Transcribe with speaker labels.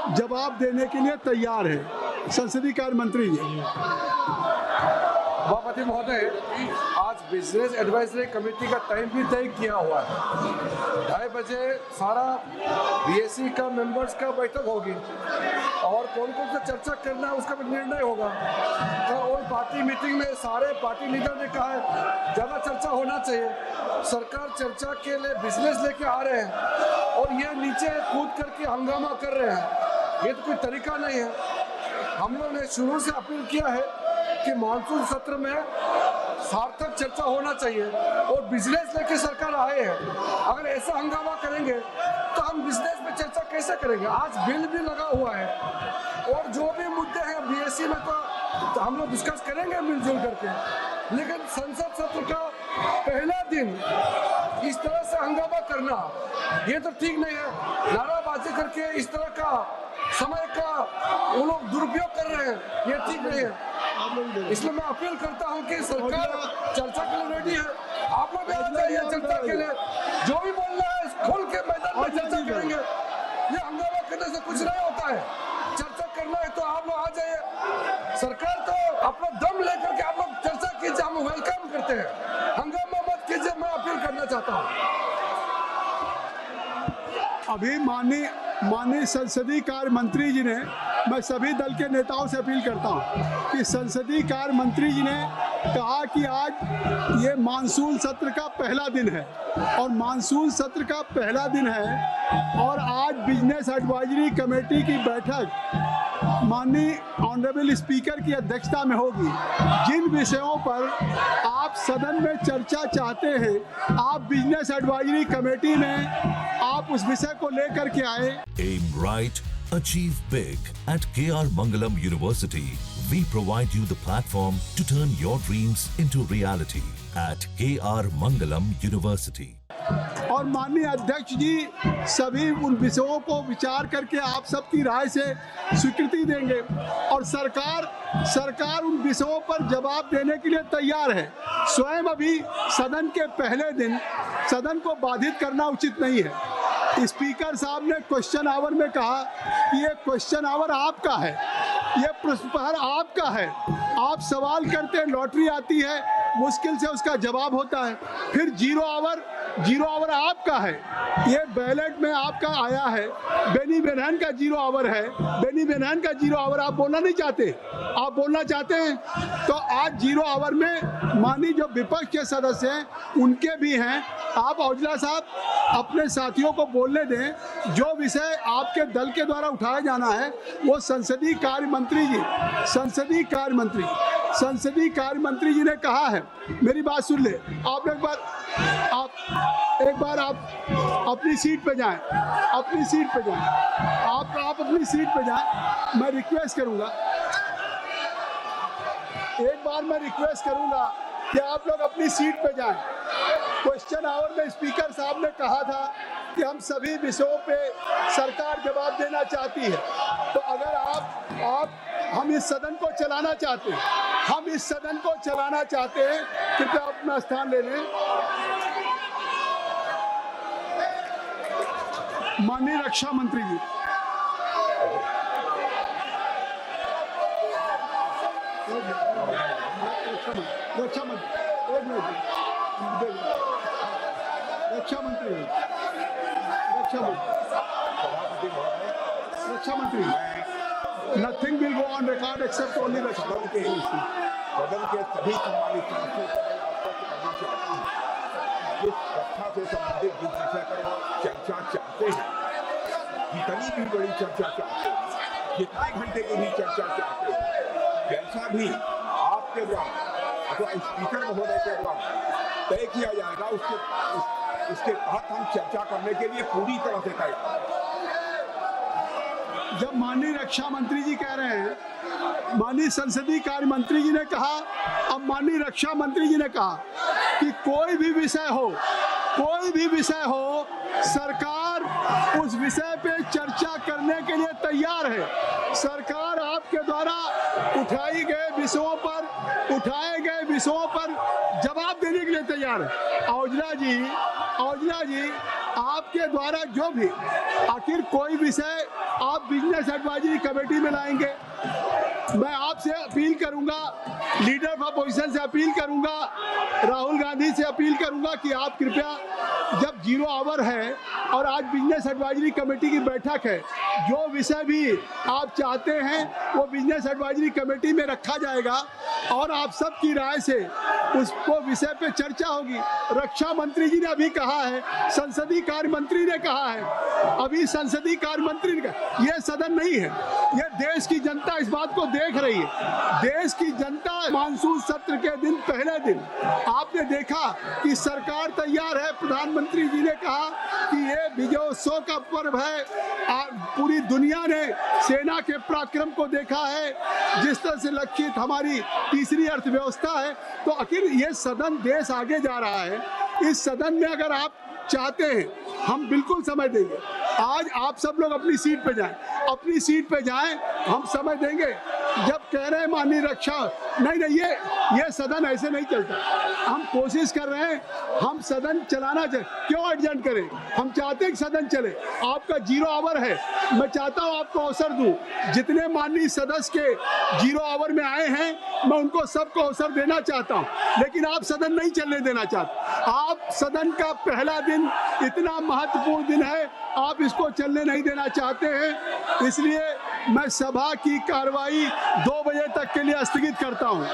Speaker 1: जवाब देने के लिए तैयार है। संसदीय कार्य मंत्री जी।
Speaker 2: सभापति महोदय, आज बिजनेस एडवाइजरी कमेटी का टाइम भी तय किया हुआ है। 2:30 बजे सारा बीएससी का मेंबर्स का बैठक होगी और कौन कौन सा चर्चा करना है उसका भी निर्णय होगा। तो और पार्टी मीटिंग में सारे पार्टी लीडर ने कहा है ज़्यादा चर्चा होना चाहिए। सरकार चर्चा के लिए बिजनेस लेके आ रहे हैं और ये नीचे कूद करके हंगामा कर रहे हैं, ये तो कोई तरीका नहीं है। हम लोग ने शुरू से अपील किया है कि मानसून सत्र में सार्थक चर्चा होना चाहिए और बिजनेस लेके सरकार आए हैं। अगर ऐसा हंगामा करेंगे तो हम बिजनेस में चर्चा कैसे करेंगे। आज बिल भी लगा हुआ है और जो भी मुद्दे हैं बीएससी में तो हम लोग डिस्कस करेंगे मिलजुल करके, लेकिन संसद सत्र का पहला दिन इस तरह से हंगामा करना ये तो ठीक नहीं है। नाराबाजी करके इस तरह का समय का वो लोग दुरुपयोग कर रहे हैं, ये ठीक नहीं है। इसलिए मैं अपील करता हूं कि सरकार चर्चा के लिए रेडी है। आप लोग भी आ जाइए चर्चा के लिए, जो भी बोलना है खोल के मैदान में चर्चा करेंगे। ये हंगामा करने से कुछ नहीं होता है। चर्चा करना है तो आप लोग आ जाइए। सरकार तो अपना दम लेकर के आप लोग चर्चा कीजिए, हम वेलकम करते हैं। हंगामा मत कीजिए, मैं अपील करना चाहता हूँ।
Speaker 1: अभी माननीय संसदीय कार्य मंत्री जी ने, मैं सभी दल के नेताओं से अपील करता हूं कि संसदीय कार्य मंत्री जी ने कहा कि आज ये मानसून सत्र का पहला दिन है और मानसून सत्र का पहला दिन है और आज बिजनेस एडवाइजरी कमेटी की बैठक माननीय ऑनरेबल स्पीकर की अध्यक्षता में होगी। जिन विषयों पर आप सदन में चर्चा चाहते हैं, आप बिजनेस एडवाइजरी कमेटी में आप उस विषय को लेकर के आए।
Speaker 3: Aim right, achieve big. At KR Mangalam University, we provide you the platform to turn your dreams into reality. At KR Mangalam University.
Speaker 1: और माननीय अध्यक्ष जी सभी उन विषयों को विचार करके आप सबकी राय से स्वीकृति देंगे और सरकार उन विषयों पर जवाब देने के लिए तैयार है। स्वयं अभी सदन के पहले दिन सदन को बाधित करना उचित नहीं है। स्पीकर साहब ने क्वेश्चन आवर में कहा कि ये क्वेश्चन आवर आपका है, ये प्रश्न प्रहर आपका है। आप सवाल करते हैं, लॉटरी आती है, मुश्किल से उसका जवाब होता है। फिर जीरो आवर आपका है, ये बैलेट में आपका आया है। बेनी बेनहन का जीरो आवर है, बेनी बेनहन का जीरो आवर आप बोलना नहीं चाहते, आप बोलना चाहते हैं तो आज जीरो आवर में माननीय जो विपक्ष के सदस्य हैं उनके भी हैं। आप औजला साहब अपने साथियों को बोलने दें। जो विषय आपके दल के द्वारा उठाया जाना है वो संसदीय कार्य मंत्री जी ने कहा है। मेरी बात सुन ले, आप एक बार आप अपनी सीट पे जाएं, आप अपनी सीट पे जाएं। मैं रिक्वेस्ट करूंगा कि आप लोग अपनी सीट पे जाएं। क्वेश्चन आवर में स्पीकर साहब ने कहा था कि हम सभी विषयों पे सरकार जवाब देना चाहती है। तो अगर हम इस सदन को चलाना चाहते हैं, कृपया अपना स्थान ले लें। माननीय रक्षा मंत्री जी। रक्षा मंत्री nothing will go on record except only the सदन के सभी सम्मानित सदस्यों को जिस रक्षा से संबंधित जिस विषय पर चर्चा चाहते हैं, जितनी भी बड़ी चर्चा चाहते हैं, जितने घंटे की भी चर्चा चाहते हैं, जैसा भी आपके द्वारा अथवा स्पीकर महोदय के द्वारा तय किया जाएगा उसके तहत हम चर्चा करने के लिए पूरी तरह से तैयार। जब माननीय रक्षा मंत्री जी कह रहे हैं, माननीय संसदीय कार्य मंत्री जी ने कहा, अब माननीय रक्षा मंत्री जी ने कहा कि कोई भी विषय हो सरकार उस विषय पे चर्चा करने के लिए तैयार है। सरकार आपके द्वारा उठाए गए विषयों पर जवाब देने के लिए तैयार है। औजला जी आपके द्वारा जो भी आखिर कोई विषय आप बिजनेस एडवाइजरी कमेटी में लाएंगे, मैं आपसे अपील करूंगा, लीडर ऑफ अपोजिशन से अपील करूंगा, राहुल गांधी से अपील करूंगा कि आप कृपया, जब 0 आवर है और आज बिजनेस एडवाइजरी कमेटी की बैठक है, जो विषय भी आप चाहते हैं वो बिजनेस एडवाइजरी कमेटी में रखा जाएगा और आप सबकी राय से उसको विषय पे चर्चा होगी। रक्षा मंत्री जी ने अभी कहा है, संसदीय कार्य मंत्री ने कहा है, अभी संसदीय कार्य मंत्री ने कहा, ये सदन नहीं है, ये देश की जनता इस बात को देख रही है। देश की जनता मानसून सत्र के दिन पहले दिन आपने देखा कि सरकार तैयार है। प्रधानमंत्री जी ने कहा कि ये विजयोत्सव का पर्व है, पूरी दुनिया ने सेना के पराक्रम को देखा है, जिस तरह से लक्षित हमारी तीसरी अर्थव्यवस्था है। तो आखिर ये सदन देश आगे जा रहा है, इस सदन में अगर आप चाहते हैं हम बिल्कुल समय देंगे। आज आप सब लोग अपनी सीट पे जाएं, अपनी सीट पे जाएं, हम समय देंगे। जब कह रहे हैं माननीय रक्षा, नहीं ये सदन ऐसे नहीं चलता। हम कोशिश कर रहे हैं, हम सदन चलाना चाहिए, क्यों एडजस्ट करें? हम चाहते हैं कि सदन चले। आपका 0 आवर है, मैं चाहता हूं आपको अवसर दूं। जितने माननीय सदस्य के 0 आवर में आए हैं, मैं उनको सबको अवसर देना चाहता हूं, लेकिन आप सदन नहीं चलने देना चाहते। आप सदन का पहला दिन इतना महत्वपूर्ण दिन है, आप इसको चलने नहीं देना चाहते हैं, इसलिए मैं सभा की कार्रवाई 2 बजे तक के लिए स्थगित करता हूं।